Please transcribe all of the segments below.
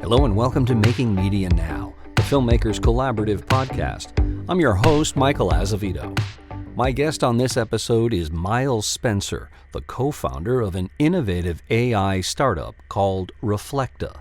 Hello and welcome to Making Media Now, the Filmmakers Collaborative podcast. I'm your host, Michael Azevedo. My guest on this episode is Miles Spencer, the co-founder of an innovative AI startup called Reflecta.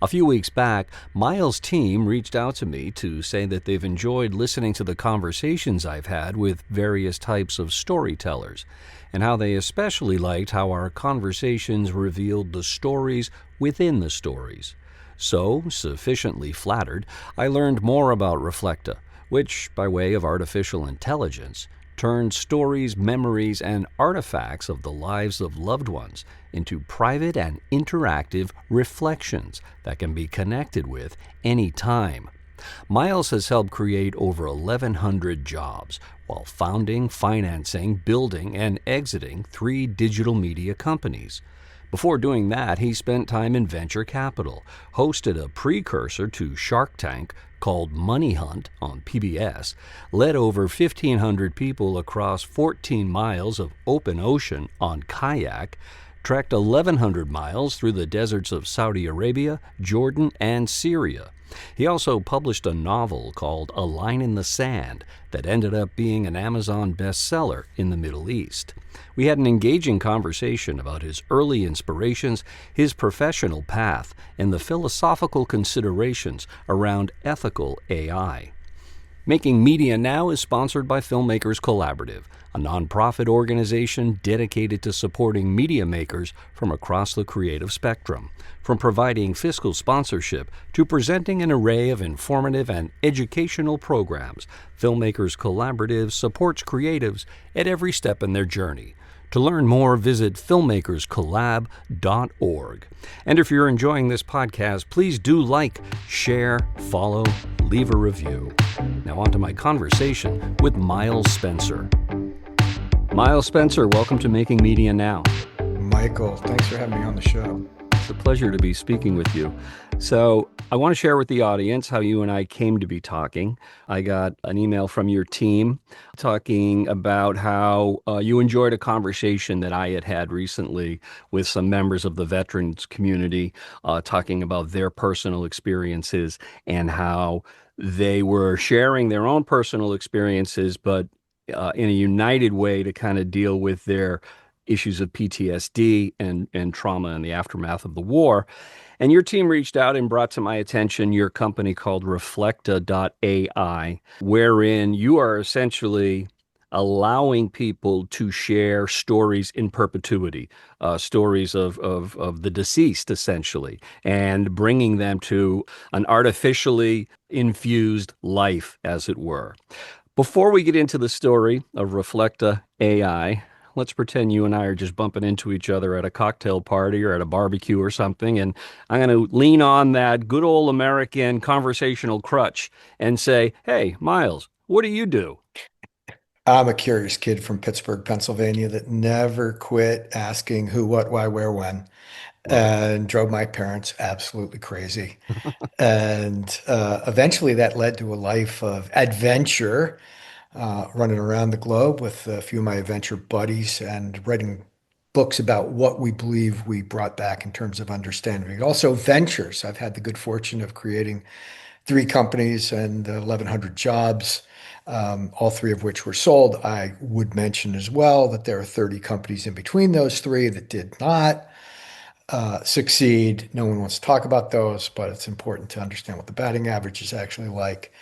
A few weeks back, Miles' team reached out to me to say that they've enjoyed listening to the conversations I've had with various types of storytellers, and how they especially liked how our conversations revealed the stories within the stories. So, sufficiently flattered, I learned more about Reflecta, which, by way of artificial intelligence, turns stories, memories, and artifacts of the lives of loved ones into private and interactive reflections that can be connected with any time. Miles has helped create over 1,100 jobs while founding, financing, building, and exiting 3 digital media companies. Before doing that, he spent time in venture capital, hosted a precursor to Shark Tank called Money Hunt on PBS, led over 1,500 people across 14 miles of open ocean on kayak, trekked 1,100 miles through the deserts of Saudi Arabia, Jordan, and Syria. He also published a novel called A Line in the Sand that ended up being an Amazon bestseller in the Middle East. We had an engaging conversation about his early inspirations, his professional path, and the philosophical considerations around ethical AI. Making Media Now is sponsored by Filmmakers Collaborative, a nonprofit organization dedicated to supporting media makers from across the creative spectrum. From providing fiscal sponsorship to presenting an array of informative and educational programs, Filmmakers Collaborative supports creatives at every step in their journey. To learn more, visit filmmakerscollab.org. And if you're enjoying this podcast, please do like, share, follow, leave a review. Now on to my conversation with Miles Spencer. Miles Spencer, welcome to Making Media Now. Michael, thanks for having me on the show. It's a pleasure to be speaking with you. So I want to share with the audience how you and I came to be talking. I got an email from your team talking about how you enjoyed a conversation that I had had recently with some members of the veterans community, talking about their personal experiences and how they were sharing their own personal experiences, but in a united way to kind of deal with their issues of PTSD and trauma in the aftermath of the war. And your team reached out and brought to my attention your company called Reflecta.ai, wherein you are essentially allowing people to share stories in perpetuity, stories of the deceased, essentially, and bringing them to an artificially infused life, as it were. Before we get into the story of Reflecta AI, let's pretend you and I are just bumping into each other at a cocktail party or at a barbecue or something, and I'm going to lean on that good old American conversational crutch and say, hey, Miles, what do you do? I'm a curious kid from Pittsburgh, Pennsylvania that never quit asking who, what, why, where, when, and drove my parents absolutely crazy. And eventually that led to a life of adventure, running around the globe with a few of my adventure buddies and writing books about what we believe we brought back in terms of understanding. Also, ventures. I've had the good fortune of creating 3 companies and 1,100 jobs, all 3 of which were sold. I would mention as well that there are 30 companies in between those 3 that did not succeed. No one wants to talk about those, but it's important to understand what the batting average is actually like.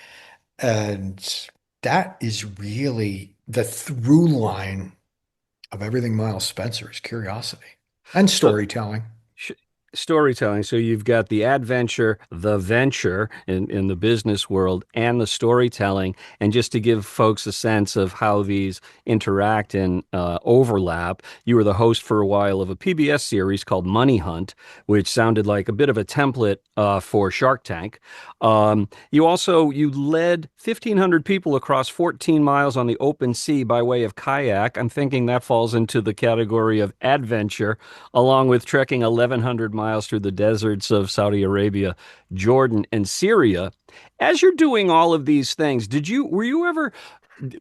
And that is really the through line of everything Miles Spencer is curiosity and storytelling. Storytelling. So you've got the adventure, the venture in the business world, and the storytelling. And just to give folks a sense of how these interact and overlap, you were the host for a while of a PBS series called Money Hunt, which sounded like a bit of a template for Shark Tank. You led 1,500 people across 14 miles on the open sea by way of kayak. I'm thinking that falls into the category of adventure, along with trekking 1,100 miles through the deserts of Saudi Arabia, Jordan, and Syria. As you're doing all of these things,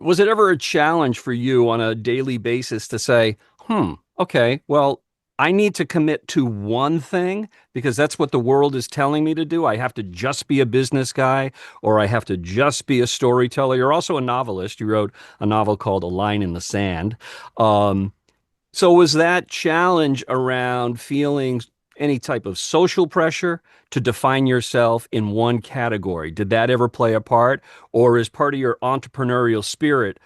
was it ever a challenge for you on a daily basis to say, okay, well, I need to commit to one thing because that's what the world is telling me to do. I have to just be a business guy or I have to just be a storyteller. You're also a novelist. You wrote a novel called A Line in the Sand. Um, so was that challenge around feeling any type of social pressure to define yourself in one category? Did that ever play a part? Or is part of your entrepreneurial spirit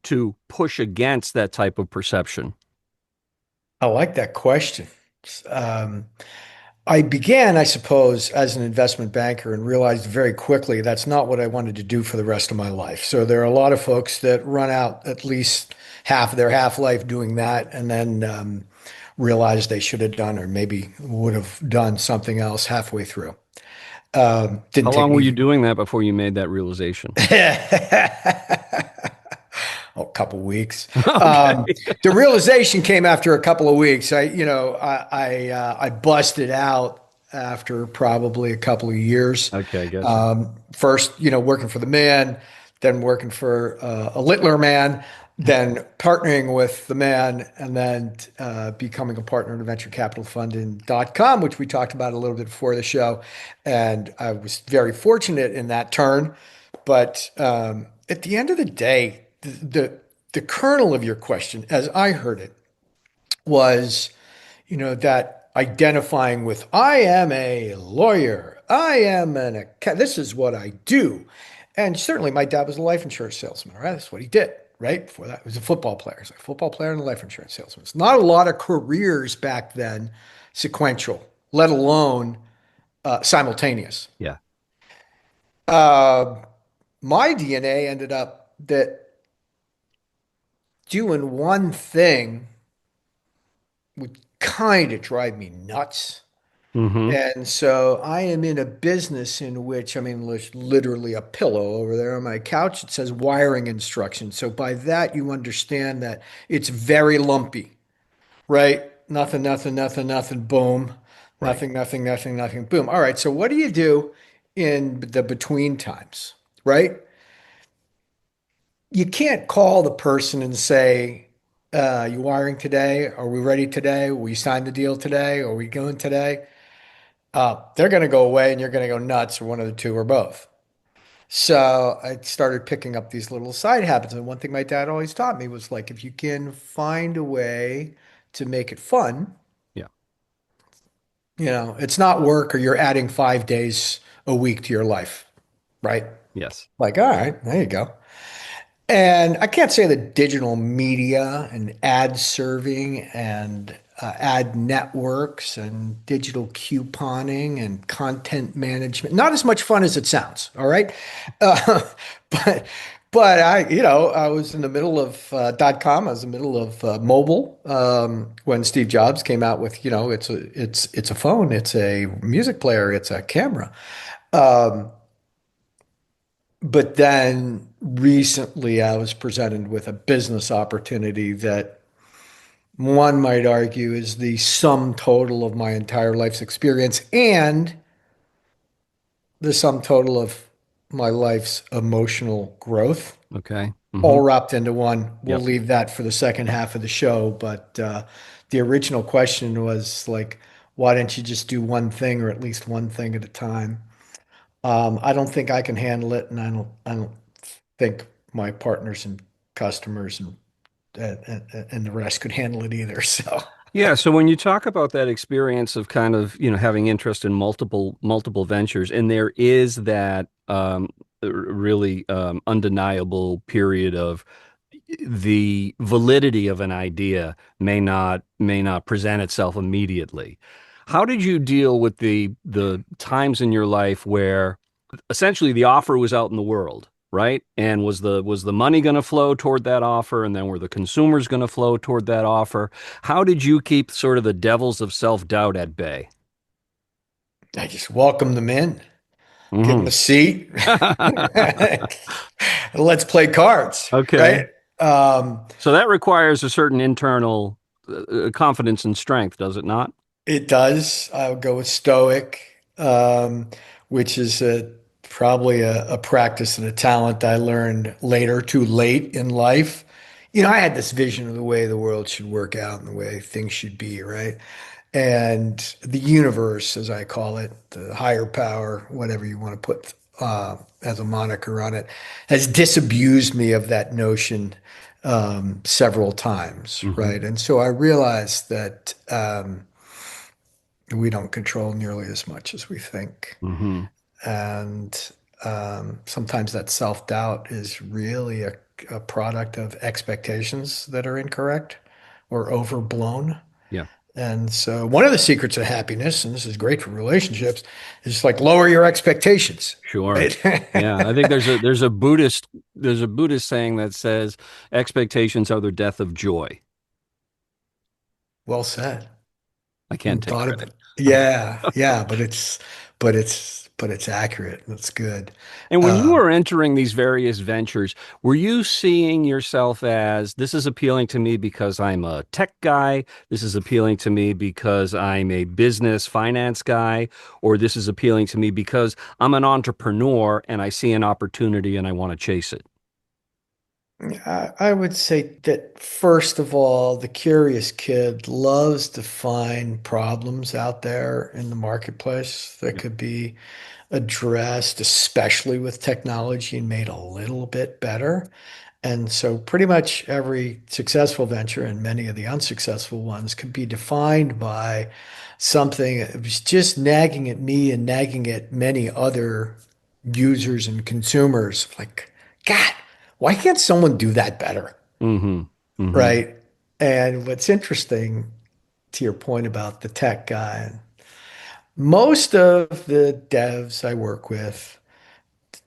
to push against that type of perception? I like that question. Um, I began, I suppose, as an investment banker and realized very quickly that's not what I wanted to do for the rest of my life. So there are a lot of folks that run out at least half of their half life doing that and then realize they should have done or maybe would have done something else halfway through. How Didn't take long were you me doing that before you made that realization? a couple weeks. Um, Okay. the realization came after a couple of weeks. I busted out after probably a couple of years. Okay, I gotcha. First, working for the man, then working for a littler man, then partnering with the man, and then becoming a partner in a venture capital fund in .com, which we talked about a little bit before the show. And I was very fortunate in that turn. But at the end of the day, the kernel of your question, as I heard it, was, that identifying with I am a lawyer, I am an account, this is what I do. And certainly my dad was a life insurance salesman, right? That's what he did, right? Before that, he was a football player. He's a football player and a life insurance salesman. It's not a lot of careers back then, sequential, let alone simultaneous. Yeah. Uh, my DNA ended up that doing one thing would kind of drive me nuts. Hmm. And so I am in a business in which, I mean, there's literally a pillow over there on my couch. It says wiring instructions. So by that, you understand that it's very lumpy, right? Nothing, nothing, nothing, nothing, boom. Right. Nothing, nothing, nothing, nothing, boom. All right. So what do you do in the between times, right? You can't call the person and say, you wiring today? Are we ready today? Will you sign the deal today? Are we going today? They're going to go away and you're going to go nuts, or one of the two, or both. So I started picking up these little side habits. And one thing my dad always taught me was like, if you can find a way to make it fun, Yeah. it's not work or you're adding 5 days a week to your life, right? Yes. Like, all right, there you go. And I can't say that digital media and ad serving and ad networks and digital couponing and content management, not as much fun as it sounds. All right. Uh, but, but I was in the middle of .com. I was in the middle of mobile when Steve Jobs came out with, it's a phone, it's a music player, it's a camera. But then recently I was presented with a business opportunity that one might argue is the sum total of my entire life's experience and the sum total of my life's emotional growth, Okay. all Hmm. wrapped into one. We'll Yep. leave that for the second half of the show. But the original question was like, why don't you just do one thing or at least one thing at a time? I don't think I can handle it, and I don't think my partners and customers and the rest could handle it either. So Yeah, so when you talk about that experience of kind of, having interest in multiple ventures, and there is that really undeniable period of the validity of an idea may not present itself immediately. How did you deal with the times in your life where essentially the offer was out in the world, right? And was the money going to flow toward that offer, and then were the consumers going to flow toward that offer? How did you keep sort of the devils of self-doubt at bay? I just welcome them in, give them a Hmm. seat. Let's play cards, Okay. right? Um, So that requires a certain internal confidence and strength, does it not? it does. I'll go with Stoic, which is probably a practice and a talent I learned later, too late in life. I had this vision of the way the world should work out and the way things should be, right? And the universe, as I call it, the higher power, whatever you want to put as a moniker on it, has disabused me of that notion several times, Hmm. right? And so I realized that we don't control nearly as much as we think. Hmm. And sometimes that self-doubt is really a product of expectations that are incorrect or overblown. Yeah, And so one of the secrets of happiness, and this is great for relationships, is like lower your expectations, sure. right? Yeah, I think there's a Buddhist saying that says expectations are the death of joy. Well said. I can't Hadn't take thought of credit. it. Yeah, yeah, but it's accurate. That's good. And when you Um, were entering these various ventures, were you seeing yourself as this is appealing to me because I'm a tech guy, this is appealing to me because I'm a business finance guy, or this is appealing to me because I'm an entrepreneur and I see an opportunity and I want to chase it? I would say that first of all, the curious kid loves to find problems out there in the marketplace that Yep. could be addressed, especially with technology, and made a little bit better. And so, pretty much every successful venture and many of the unsuccessful ones could be defined by something that was just nagging at me and nagging at many other users and consumers. Like, God, why can't someone do that better? Mm-hmm. Mm-hmm. Right. And what's interesting to your point about the tech guy, most of the devs I work with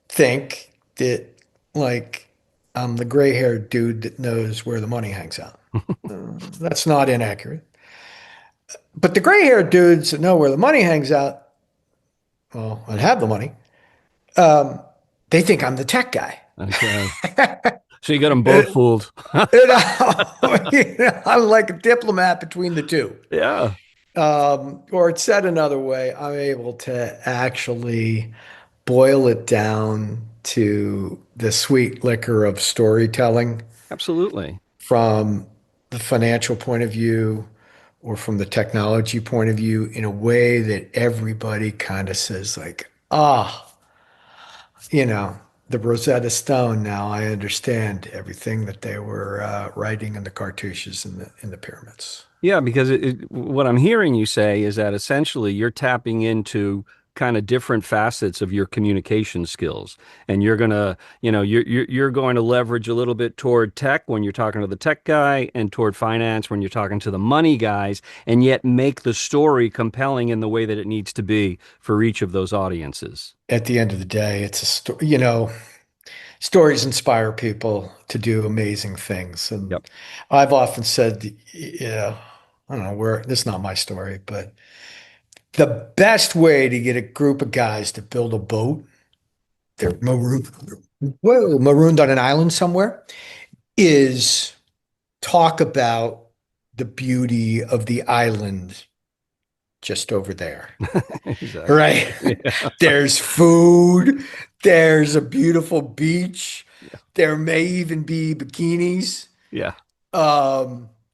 think that, like, I'm the gray-haired dude that knows where the money hangs out. That's not inaccurate. But the gray-haired dudes that know where the money hangs out, well, and have the money, um, they think I'm the tech guy. Okay. So you got them both fooled. I'm like a diplomat between the two. Yeah, Or it's said another way, I'm able to actually boil it down to the sweet liquor of storytelling absolutely. from the financial point of view or from the technology point of view in a way that everybody kind of says like, ah, you know, the Rosetta Stone. Now I understand everything that they were writing in the cartouches in the pyramids. Yeah, because what I'm hearing you say is that essentially you're tapping into kind of different facets of your communication skills, and you're gonna, you're going to leverage a little bit toward tech when you're talking to the tech guy, and toward finance when you're talking to the money guys, and yet make the story compelling in the way that it needs to be for each of those audiences. At the end of the day, it's a story. Stories inspire people to do amazing things, and Yep. I've often said, yeah, I don't know where this is not my story, but the best way to get a group of guys to build a boat, they're marooned on an island somewhere, is talk about the beauty of the island just over there. Exactly. Right? Yeah. There's food, there's a beautiful beach, Yeah. there may even be bikinis. Yeah.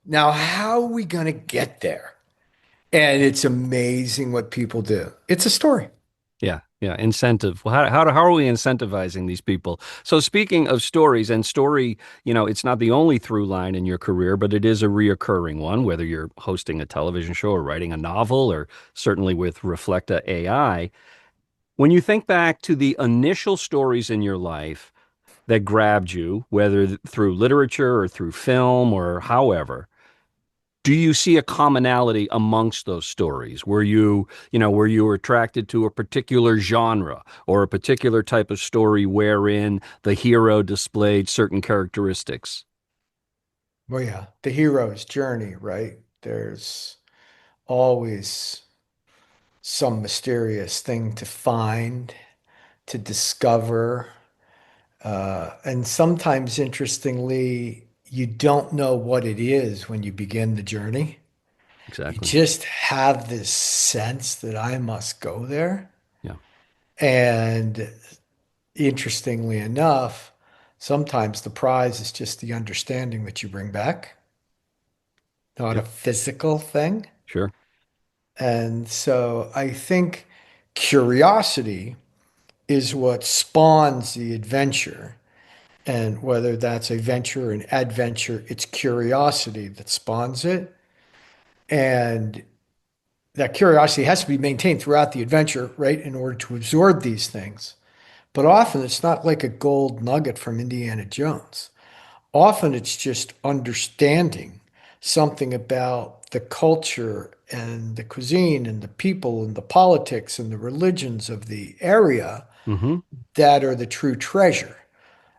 Now, how are we going to get there? And it's amazing what people do. It's a story. Yeah, yeah, incentive. Well, how are we incentivizing these people? So speaking of stories and story, it's not the only through line in your career, but it is a reoccurring one, whether you're hosting a television show or writing a novel, or certainly with Reflecta AI. When you think back to the initial stories in your life that grabbed you, whether through literature or through film or however, do you see a commonality amongst those stories? Were you attracted to a particular genre or a particular type of story wherein the hero displayed certain characteristics? Well, yeah, the hero's journey, right? There's always some mysterious thing to find, to discover. And sometimes, interestingly, you don't know what it is when you begin the journey. You Exactly. just have this sense that I must go there. Yeah. And interestingly enough, Sometimes the prize is just the understanding that you bring back, not a Yep. physical thing. Sure. And so I think curiosity is what spawns the adventure. And whether that's a venture or an adventure, it's curiosity that spawns it. And that curiosity has to be maintained throughout the adventure, right, in order to absorb these things. But often it's not like a gold nugget from Indiana Jones. Often it's just understanding something about the culture and the cuisine and the people and the politics and the religions of the area Hmm. that are the true treasure.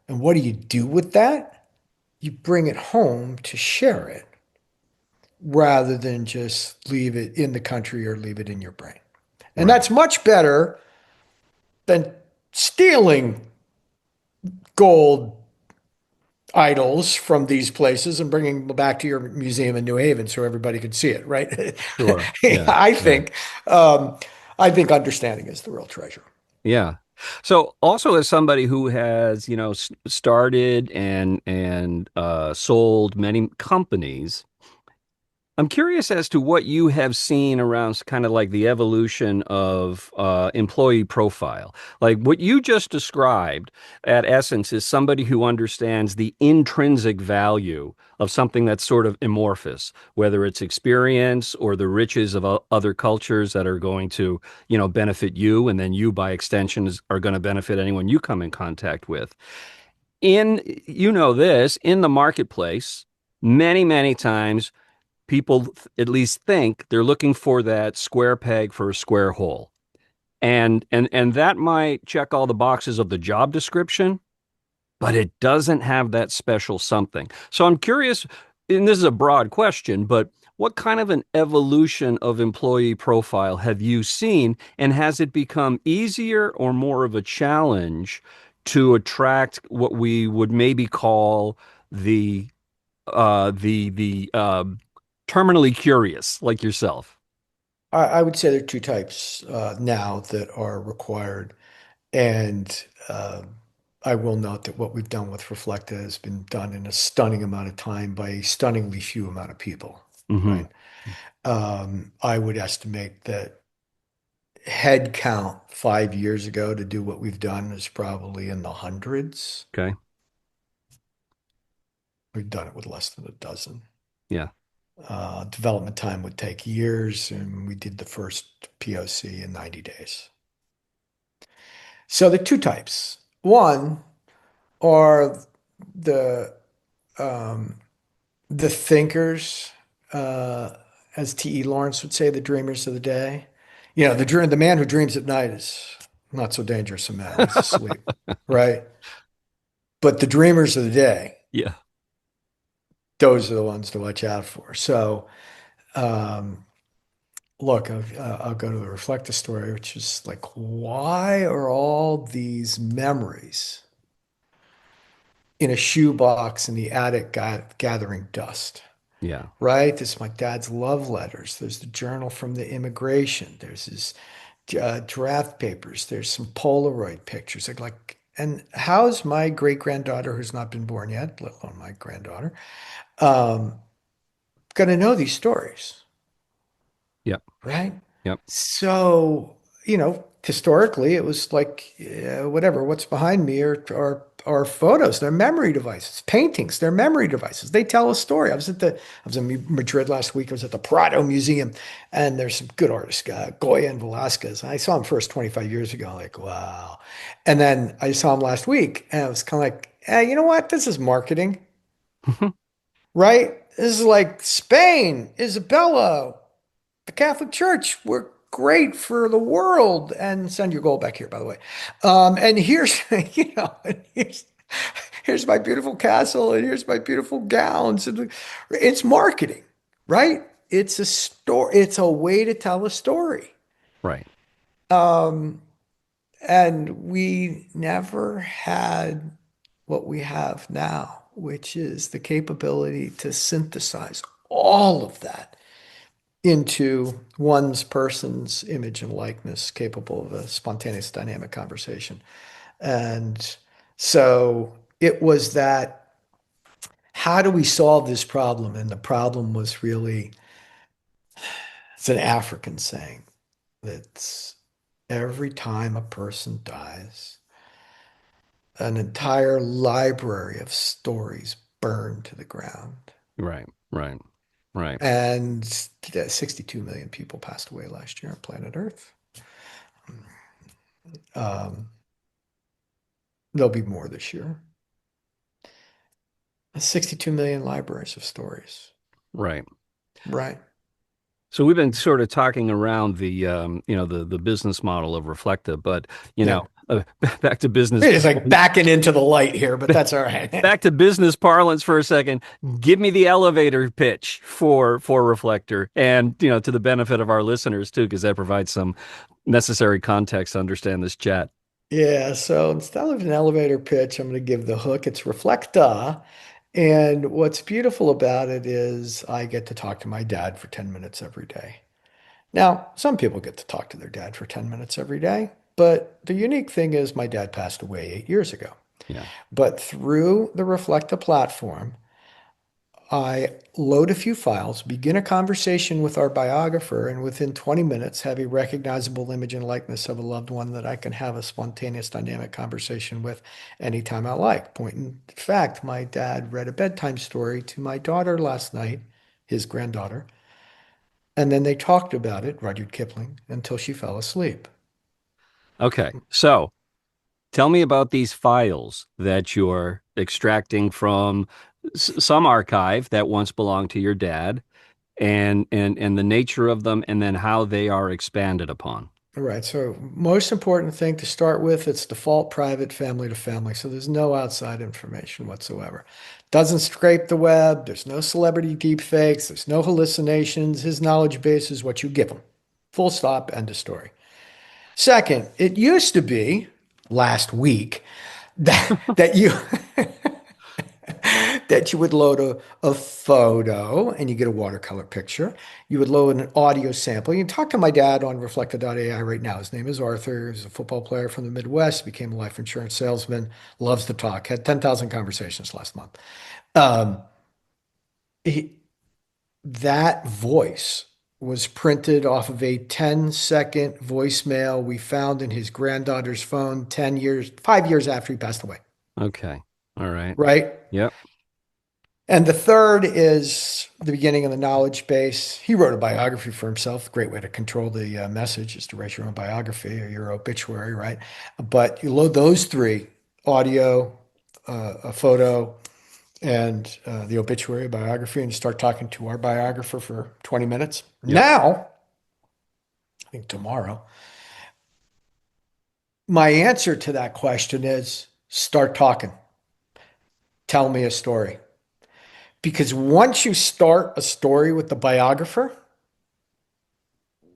And what do you do with that? You bring it home to share it rather than just leave it in the country or leave it in your brain. And Right. that's much better than stealing gold idols from these places and bringing them back to your museum in New Haven so everybody could see it, right? Sure. Yeah. I Yeah. think, um, I think understanding is the real treasure. Yeah. So also as somebody who has, started and sold many companies, I'm curious as to what you have seen around kind of like the evolution of employee profile. Like what you just described, at essence, is somebody who understands the intrinsic value of something that's sort of amorphous, whether it's experience or the riches of other cultures that are going to, benefit you, and then you, by extension, are going to benefit anyone you come in contact with. This, in the marketplace, many times people at least think they're looking for that square peg for a square hole. And that might check all the boxes of the job description, but it doesn't have that special something. So I'm curious, and this is a broad question, but what kind of an evolution of employee profile have you seen, and has it become easier or more of a challenge to attract what we would maybe call the the terminally curious like yourself? I would say there are two types now that are required. And I will note that what we've done with Reflecta has been done in a stunning amount of time by a stunningly few amount of people, Hmm. right? I would estimate that head count 5 years ago to do what we've done is probably in the hundreds. Okay. We've done it with less than a dozen. Yeah. Development time would take years, and we did the first POC in 90 days. So the two types. One are the um, the thinkers, uh, as T.E. Lawrence would say, the dreamers of the day. The man who dreams at night is not so dangerous a man. He's asleep, right? But the dreamers of the day, Yeah. those are the ones to watch out for. So, um, look, I'll go to the Reflective story, which is like, why are all these memories in a shoebox in the attic gathering dust? Yeah. Right? There's my dad's love letters. There's the journal from the immigration. There's his draft papers. There's some Polaroid pictures. And how's my great granddaughter, who's not been born yet, let alone my granddaughter, um, going to know these stories? Yep. Right? Yep. So, historically, it was like, whatever, what's behind me are photos, they're memory devices, paintings, they're memory devices. They tell a story. I was in Madrid last week. I was at the Prado Museum, and there's some good artists, Goya and Velasquez. I saw them first 25 years ago, like, wow. And then I saw them last week, and I was kind of like, you know what? This is marketing, right? This is like Spain, Isabella, the Catholic Church, we're great for the world. And send your gold back here, by the way. And here's, here's my beautiful castle, and here's my beautiful gowns. And it's marketing, right? It's a story. It's a way to tell a story. Right. Um, and we never had what we have now, which is the capability to synthesize all of that into one's person's image and likeness, capable of a spontaneous dynamic conversation. And so it was that how do we solve this problem? And the problem was really, it's an African saying that's every time a person dies, an entire library of stories burn to the ground. Right, right, right. And 62 million people passed away last year on planet Earth. Um, there'll be more this year. 62 million libraries of stories. Right. Right. So we've been sort of talking around the the business model of Reflective, but Yeah. back to business It's like backing into the light here, but that's all right. back to business parlance for a second. Give me the elevator pitch for Reflector, and to the benefit of our listeners too, because that provides some necessary context to understand this chat. Yeah. So instead of an elevator pitch, I'm going to give the hook. It's Reflecta. And what's beautiful about it is I get to talk to my dad for 10 minutes every day. Now, some people get to talk to their dad for 10 minutes every day, but the unique thing is my dad passed away 8 years ago. Yeah. But through the Reflecta platform, I load a few files, begin a conversation with our biographer, and within 20 minutes have a recognizable image and likeness of a loved one that I can have a spontaneous, dynamic conversation with anytime I like. Point in fact, my dad read a bedtime story to my daughter last night, his granddaughter, and then they talked about it, Rudyard Kipling, until she fell asleep. Okay. So tell me about these files that you're extracting from some archive that once belonged to your dad, and the nature of them, and then how they are expanded upon. All right. So most important thing to start with, it's default private family to family. So there's no outside information whatsoever. Doesn't scrape the web. There's no celebrity deep fakes. There's no hallucinations. His knowledge base is what you give him. Full stop. End of story. Second, it used to be last week that you that you would load a photo and you get a watercolor picture. You would load an audio sample. You can talk to my dad on Reflected.ai right now. His name is Arthur. He's a football player from the Midwest, became a life insurance salesman, loves to talk, had 10,000 conversations last month. Um, he, that voice was printed off of a 10-second voicemail we found in his granddaughter's phone 10 years, 5 years after he passed away. Okay. All right. Right. Yep. And the third is the beginning of the knowledge base. He wrote a biography for himself. Great way to control the message is to write your own biography or your obituary, right? But you load those three: audio, a photo, and the obituary biography, and you start talking to our biographer for 20 minutes. Yep. Now, I think tomorrow, my answer to that question is start talking. Tell me a story. Because once you start a story with the biographer,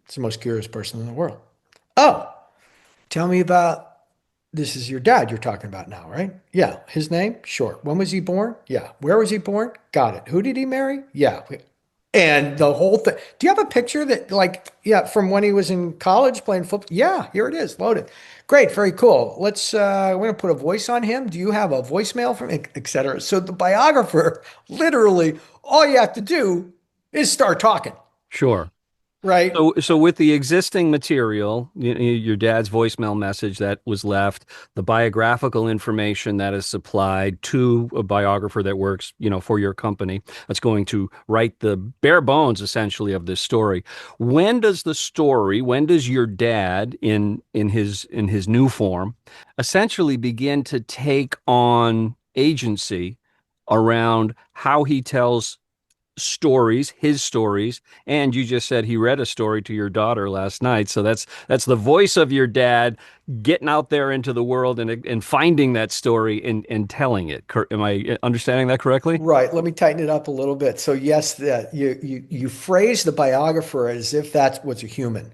it's the most curious person in the world. Oh, tell me about this is your dad you're talking about now, right? Yeah. His name? Sure. When was he born? Yeah. Where was he born? Got it. Who did he marry? Yeah. And the whole thing. Do you have a picture that, like, yeah, from when he was in college playing football? Yeah, here it is, loaded. Great, very cool. We're going to put a voice on him. Do you have a voicemail from, et cetera? So the biographer, literally, all you have to do is start talking, Sure. right? So with the existing material, your dad's voicemail message that was left, the biographical information that is supplied to a biographer that works, for your company, that's going to write the bare bones essentially of this story. When does your dad in his new form essentially begin to take on agency around how he tells his stories, and you just said he read a story to your daughter last night, so that's the voice of your dad getting out there into the world and finding that story and telling it. Am I understanding that correctly? Right. Let me tighten it up a little bit. So yes, that you phrase the biographer as if that was a human.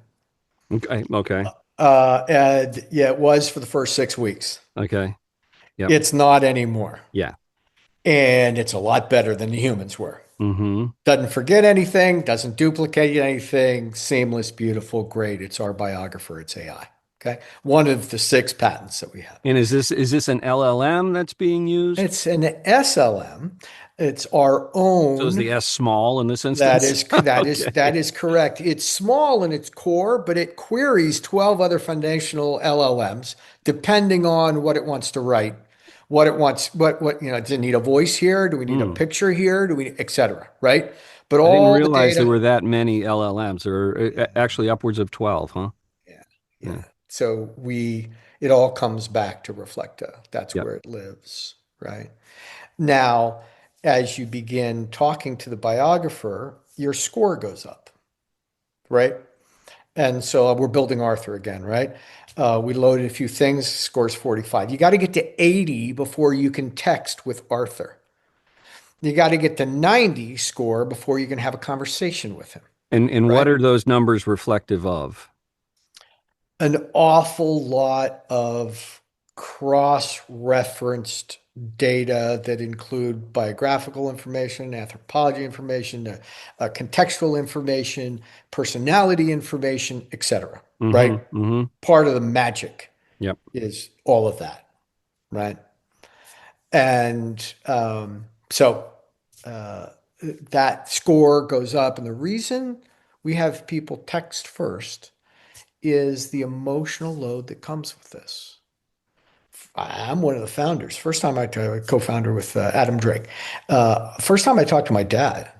Okay. Okay. And yeah, it was for the first 6 weeks. Okay. Yep. It's not anymore. Yeah. And it's a lot better than the humans were. Mm-hmm. Doesn't forget anything, doesn't duplicate anything, seamless, beautiful, great. It's our biographer, it's AI. Okay. One of the 6 patents that we have. And is this an LLM that's being used? It's an SLM. It's our So is the own. S small in this That instance? is that is that Okay. is correct. It's small in its core, but it queries 12 other foundational LLMs depending on what it wants to write, what it wants, does it need a voice here? Do we need a Hmm. picture here? Do we, et cetera, right? But I didn't all the realize there data, were that many LLMs. There are yeah, actually upwards of 12, huh? yeah, Yeah. yeah. So it all comes back to Reflecta. That's Yep. where it lives, right? Now, as you begin talking to the biographer, your score goes up, right? And so we're building Arthur again, right? We loaded a few things, scores 45. You got to get to 80 before you can text with Arthur. You got to get to 90 score before you can have a conversation with him, And what right? are those numbers reflective of? An awful lot of cross-referenced data that include biographical information, anthropology information, contextual information, personality information, etc. Mm-hmm. Right? Mm-hmm. Part of the magic Yep. is all of that, right? And so uh, that score goes up. And the reason we have people text first is the emotional load that comes with this. I'm one of the founders. First time I co-founder with Adam Drake. First time I talked to my dad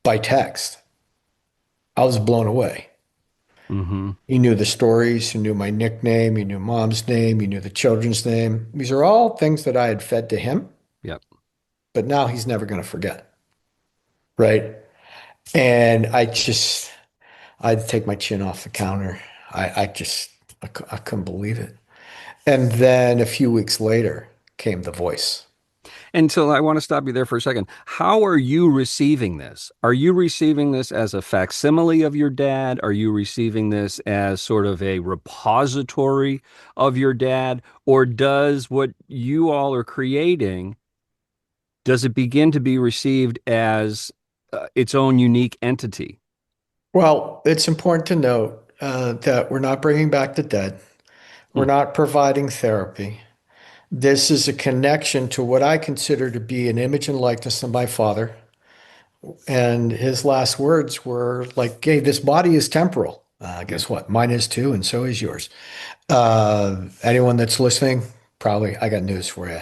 by text, I was blown away. Mm-hmm. He knew the stories, he knew my nickname, he knew mom's name, he knew the children's name. These are all things that I had fed to him, Yep. but now he's never going to forget. Right. And I'd take my chin off the counter. I couldn't believe it. And then a few weeks later came the voice. And so I want to stop you there for a second. How are you receiving this? Are you receiving this as a facsimile of your dad? Are you receiving this as sort of a repository of your dad? Or does what you all are creating, does it begin to be received as its own unique entity? Well, it's important to note that we're not bringing back the dead. We're Hmm. not providing therapy. This is a connection to what I consider to be an image and likeness of my father. And his last words were like, hey, this body is temporal. Yeah. Guess what? Mine is too, and so is yours. Anyone that's listening, probably, I got news for you.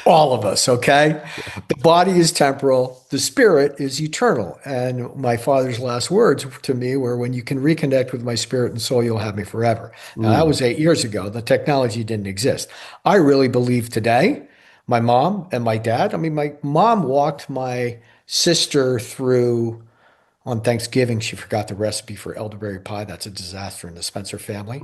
All of us, okay? The body is temporal, the spirit is eternal. And my father's last words to me were, when you can reconnect with my spirit and soul, you'll have me forever. Now, that Mm. was 8 years ago. The technology didn't exist. I really believe today, my mom and my dad, I mean, my mom walked my sister through on Thanksgiving. She forgot the recipe for elderberry pie. That's a disaster in the Spencer family.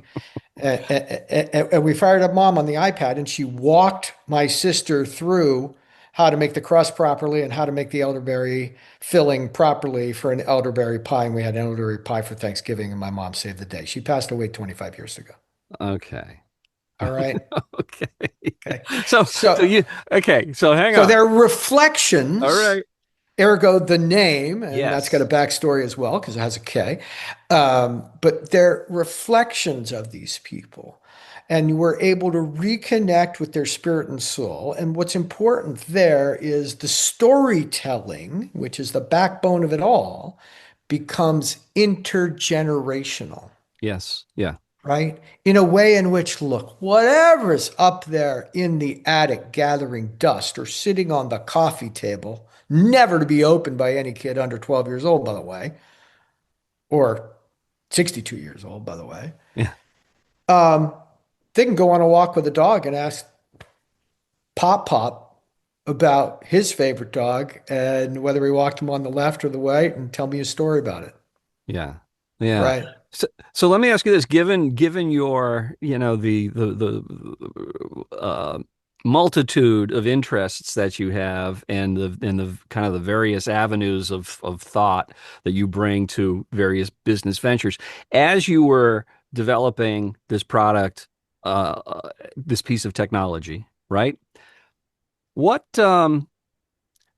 And we fired up mom on the iPad, and she walked my sister through how to make the crust properly and how to make the elderberry filling properly for an elderberry pie. And we had an elderberry pie for Thanksgiving, and my mom saved the day. She passed away 25 years ago. Okay. All right. Okay. Okay. So So, you okay, so hang so on. they're All reflections, right. ergo the name, and that's got a Yes. backstory as well because it has a K. But they're reflections of these people. And we're able to reconnect with their spirit and soul. And what's important there is the storytelling, which is the backbone of it all, becomes intergenerational, Yes. Yeah. right? In a way in which, look, whatever's up there in the attic gathering dust or sitting on the coffee table, never to be opened by any kid under 12 years old, by the way, or 62 years old, by the way. Yeah. Um, they can go on a walk with a dog and ask Pop Pop about his favorite dog and whether he walked him on the left or the right and tell me a story about it, Yeah. Yeah. right? So let me ask you this, given your, the multitude of interests that you have and the kind of the various avenues of thought that you bring to various business ventures, as you were developing this product, this piece of technology, right? What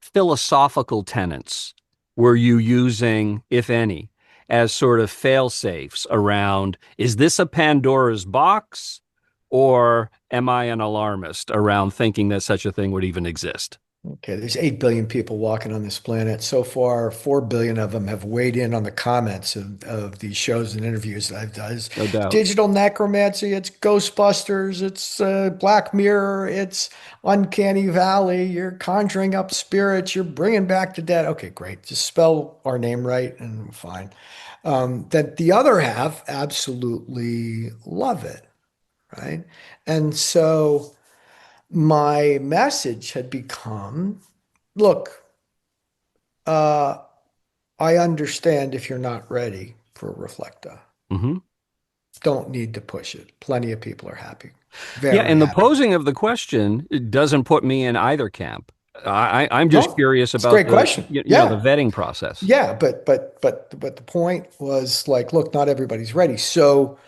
philosophical tenets were you using, if any? as sort of fail safes around, is this a Pandora's box, or am I an alarmist around thinking that such a thing would even exist? Okay, there's 8 billion people walking on this planet. So far, 4 billion of them have weighed in on the comments of these shows and interviews that I've done. It's No doubt. digital necromancy, it's Ghostbusters, it's Black Mirror, it's Uncanny Valley. You're conjuring up spirits, you're bringing back the dead. Okay, great. Just spell our name right and we're fine. That the other half absolutely love it, right? And so my message had become, look, uh, I understand if you're not ready for Reflecta. Hmm. Don't need to push it. Plenty of people are happy, Yeah, very and the happy. posing of the question doesn't put me in either camp. I'm just No, curious it's a about great the question. the Yeah. vetting process. Yeah, but the point was like, look, not everybody's ready. So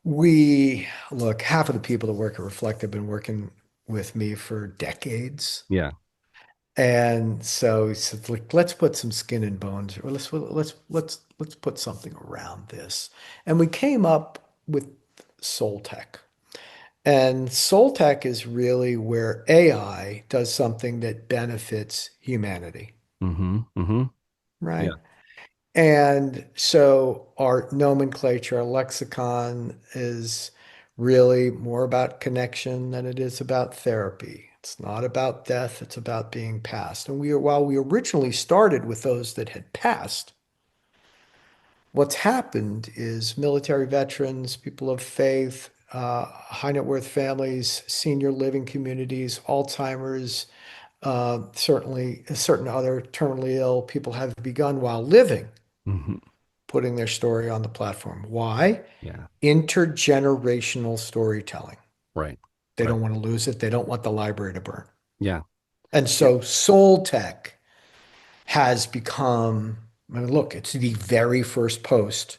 we look, half of the people that work at Reflect have been working with me for decades. Yeah. And so he said, like, let's put some skin and bones, or let's put something around this. And we came up with Soul Tech. And Soul Tech is really where AI does something that benefits humanity, Hmm. Hmm. right? Yeah. And so our nomenclature, our lexicon is really more about connection than it is about therapy. It's not about death, it's about being passed. And while we originally started with those that had passed, what's happened is military veterans, people of faith, high net worth families, senior living communities, Alzheimer's, certainly certain other terminally ill people have begun while living Hmm. putting their story on the platform. Why? Yeah. Intergenerational storytelling. Right. They Right. don't want to lose it. They don't want the library to burn. Yeah. And Yeah. so Soul Tech has become, I mean, look, it's the very first post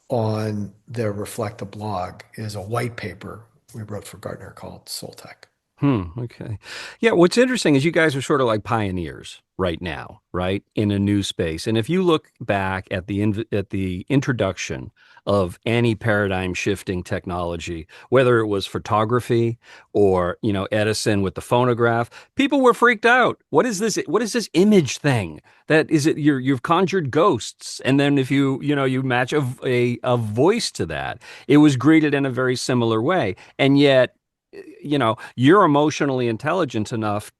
on the Reflecta blog is a white paper we wrote for Gartner called Soul Tech. Okay. Yeah, what's interesting is you guys are sort of like pioneers right now, right? In a new space. And if you look back at the introduction of any paradigm shifting technology, whether it was photography or, Edison with the phonograph, people were freaked out. What is this? What is this image thing? That is it you've conjured ghosts. And then if you match a voice to that, it was greeted in a very similar way. And yet you're emotionally intelligent enough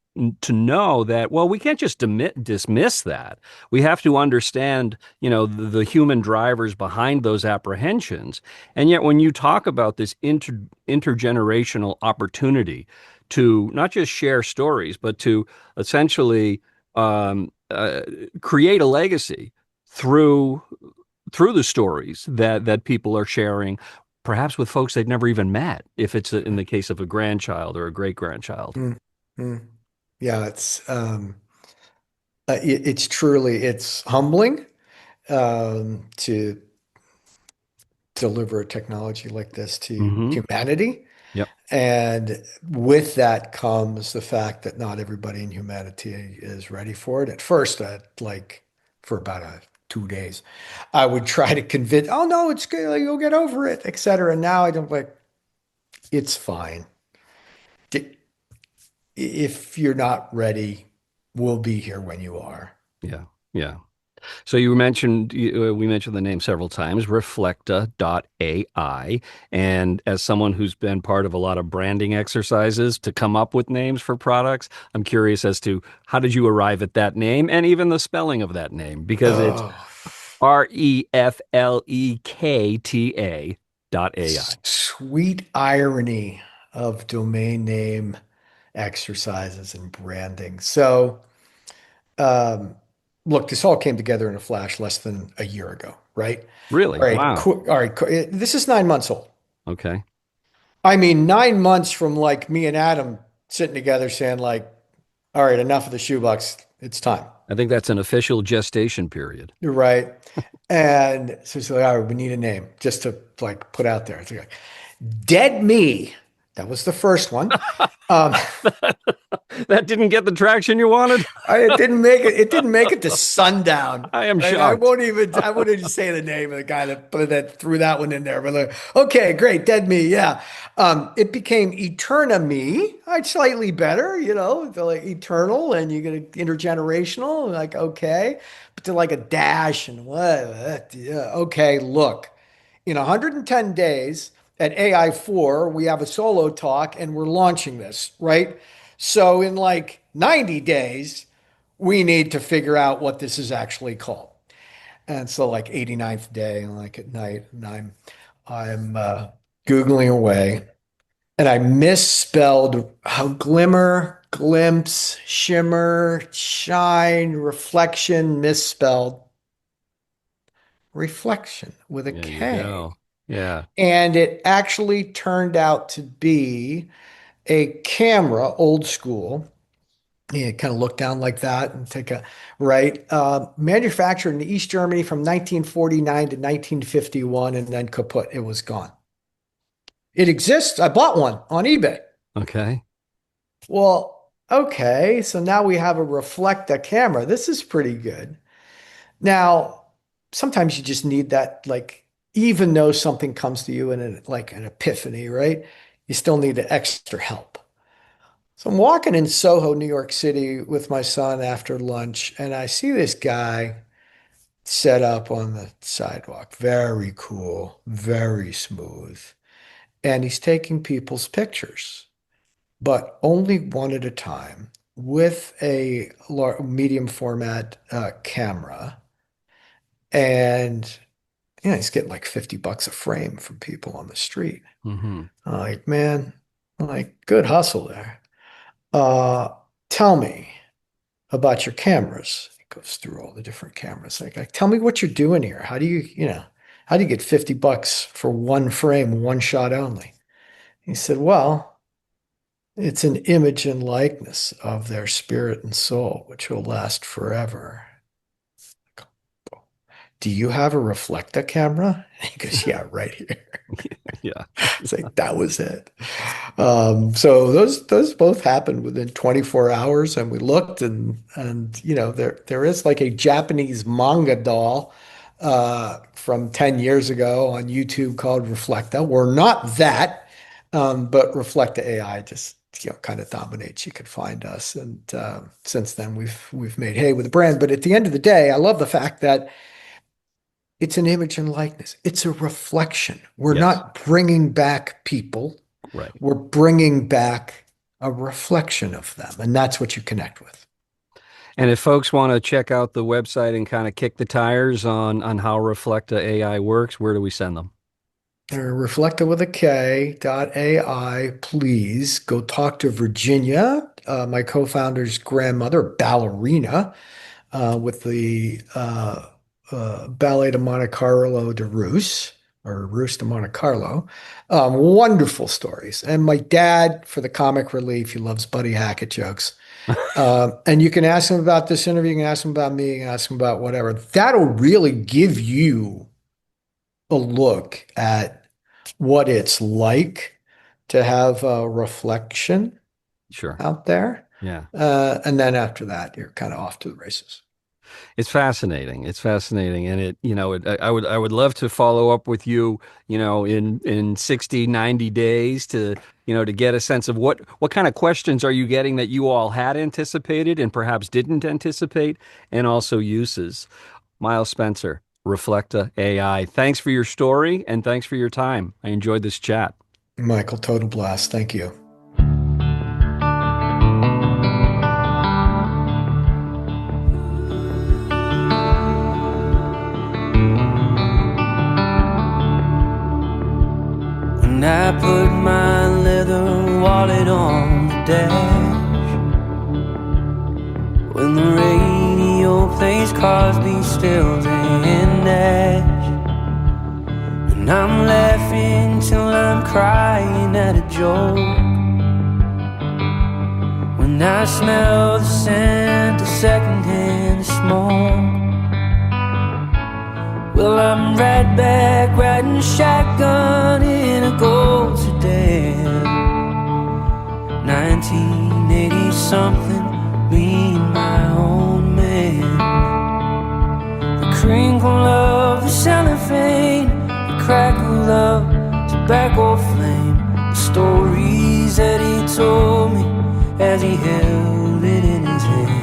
to know that, well, we can't just dismiss that. We have to understand, the human drivers behind those apprehensions. And yet, when you talk about this intergenerational opportunity to not just share stories, but to essentially create a legacy through through the stories that people are sharing, perhaps with folks they've never even met, if it's in the case of a grandchild or a great grandchild. Mm, mm. Yeah, it's truly it's humbling to deliver a technology like this to Hmm. humanity. Yep. And with that comes the fact that not everybody in humanity is ready for it. At first, like for about 2 days, I would try to convince, oh no, it's good, you'll get over it, etc. Now I don't like it's fine. If you're not ready, we'll be here when you are. Yeah. Yeah. So we mentioned the name several times, Reflecta.ai. And as someone who's been part of a lot of branding exercises to come up with names for products, I'm curious as to how did you arrive at that name and even the spelling of that name, because it's Oh, Reflekta.ai. sweet irony of domain name exercises and branding. So, um, look, this all came together in a flash less than a year ago, right? Really? All right, Wow. all right. This is 9 months old. Okay. I mean, 9 months from like me and Adam sitting together saying like, all right, enough of the shoebox. It's time. I think that's an official gestation period. You're right. And so it's like, all right, we need a name just to like put out there. It's like, Dead Me. That was the first one. Um, That didn't get the traction you wanted? it didn't make it. It didn't make it to sundown. I am Right? shocked. I won't even say the name of the guy that threw that one in there. But like, okay, great, Dead Me, yeah. It became Eterna Me. Slightly better, like eternal, and you get an intergenerational. Like, okay, but to like a dash and what? Yeah, okay, look, in 110 days at AI4, we have a solo talk, and we're launching this, right? So in like 90 days, we need to figure out what this is actually called. And so like 89th day, and like at night, and I'm Googling away, and I misspelled how glimmer, glimpse, shimmer, shine, reflection, misspelled reflection with a There you K. go. Yeah. And it actually turned out to be a camera, old school. Yeah, kind of look down like that and take a right. Manufactured in East Germany from 1949 to 1951, and then kaput. It was gone. It exists. I bought one on eBay. Okay. Well, okay. So now we have a Reflecta camera. This is pretty good. Now, sometimes you just need that, like, even though something comes to you in like an epiphany, right? You still need the extra help. So I'm walking in Soho, New York City with my son after lunch, and I see this guy set up on the sidewalk. Very cool, very smooth. And he's taking people's pictures, but only one at a time with a medium format camera. And he's getting like $50 a frame from people on the street. Mm-hmm. I'm like, man, I'm like, good hustle there. Tell me about your cameras. It goes through all the different cameras. Like, tell me what you're doing here. How do you get $50 for one frame, one shot only? He said, well, it's an image and likeness of their spirit and soul, which will last forever. Do you have a Reflecta camera? And he goes, yeah, right here. Yeah. It's like, that was it. So those both happened within 24 hours, and we looked, and there is like a Japanese manga doll from 10 years ago on YouTube called Reflecta. We're not that, but Reflecta AI just kind of dominates. You could find us, and since then we've made hay with the brand. But at the end of the day, I love the fact that it's an image and likeness. It's a reflection. We're Yes. not bringing back people. Right. We're bringing back a reflection of them, and that's what you connect with. And if folks want to check out the website and kind of kick the tires on how Reflecta AI works, where do we send them? Reflecta with a K.ai. Please go talk to Virginia, my co-founder's grandmother, ballerina, with the Ballet de Monte Carlo de Rus, or Rus de Monte Carlo. Wonderful stories. And my dad, for the comic relief, he loves Buddy Hackett jokes. And you can ask him about this interview, you can ask him about me, you can ask him about whatever. That'll really give you a look at what it's like to have a reflection Sure. out there. Yeah. And then after that, you're kind of off to the races. It's fascinating. It's fascinating. And I would love to follow up with you, in 60, 90 days to get a sense of what kind of questions are you getting that you all had anticipated and perhaps didn't anticipate, and also uses. Miles Spencer, Reflecta AI. Thanks for your story and thanks for your time. I enjoyed this chat. Michael, total blast. Thank you. When I put my leather wallet on the dash, when the radio plays Crosby, Stills and Nash, and I'm laughing till I'm crying at a joke, when I smell the scent of secondhand smoke, well, I'm right back riding shotgun in a gold sedan, 1980 something, me and my old man. The crinkle of the cellophane, the crackle of tobacco flame, the stories that he told me as he held it in his hand.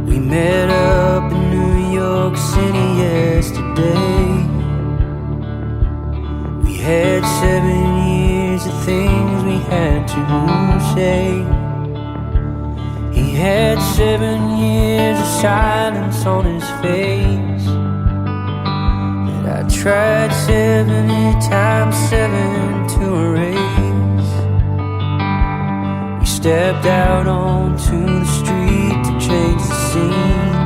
We met up in New York City yesterday. We had 7 years of things we had to say. He had 7 years of silence on his face that I tried 70 times 7 to erase. We stepped out onto the street to change the scene.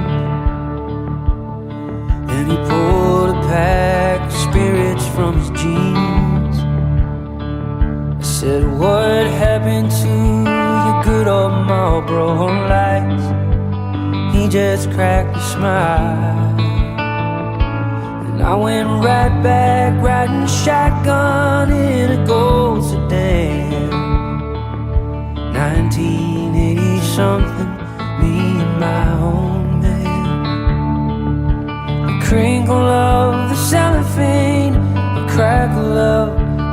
Then he pulled a pack of spirits from his jeans. I said, what happened to your good old Marlboro lights? He just cracked a smile, and I went right back riding shotgun in a gold sedan. 1980 something, me and my old man. The crinkle of the cellophane, the crackle of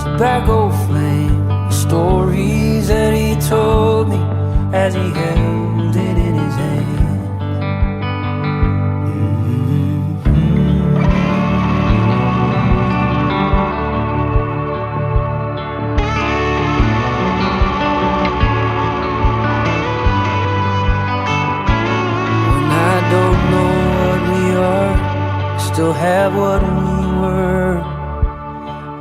tobacco flame, the stories that he told me as he held it in his hand. Still have what we were.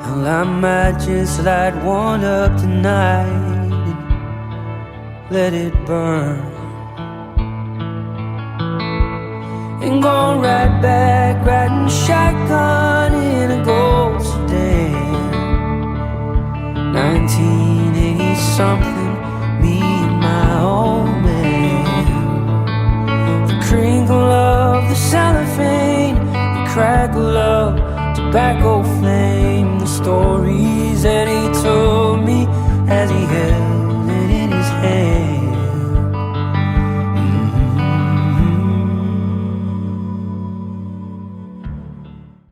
Hell, I might just light one up tonight and let it burn, and go right back riding shotgun in a gold sedan. 1980 something, me and my old man. The crinkle of the cellophane, crackle of tobacco flame, the stories that he told me as he held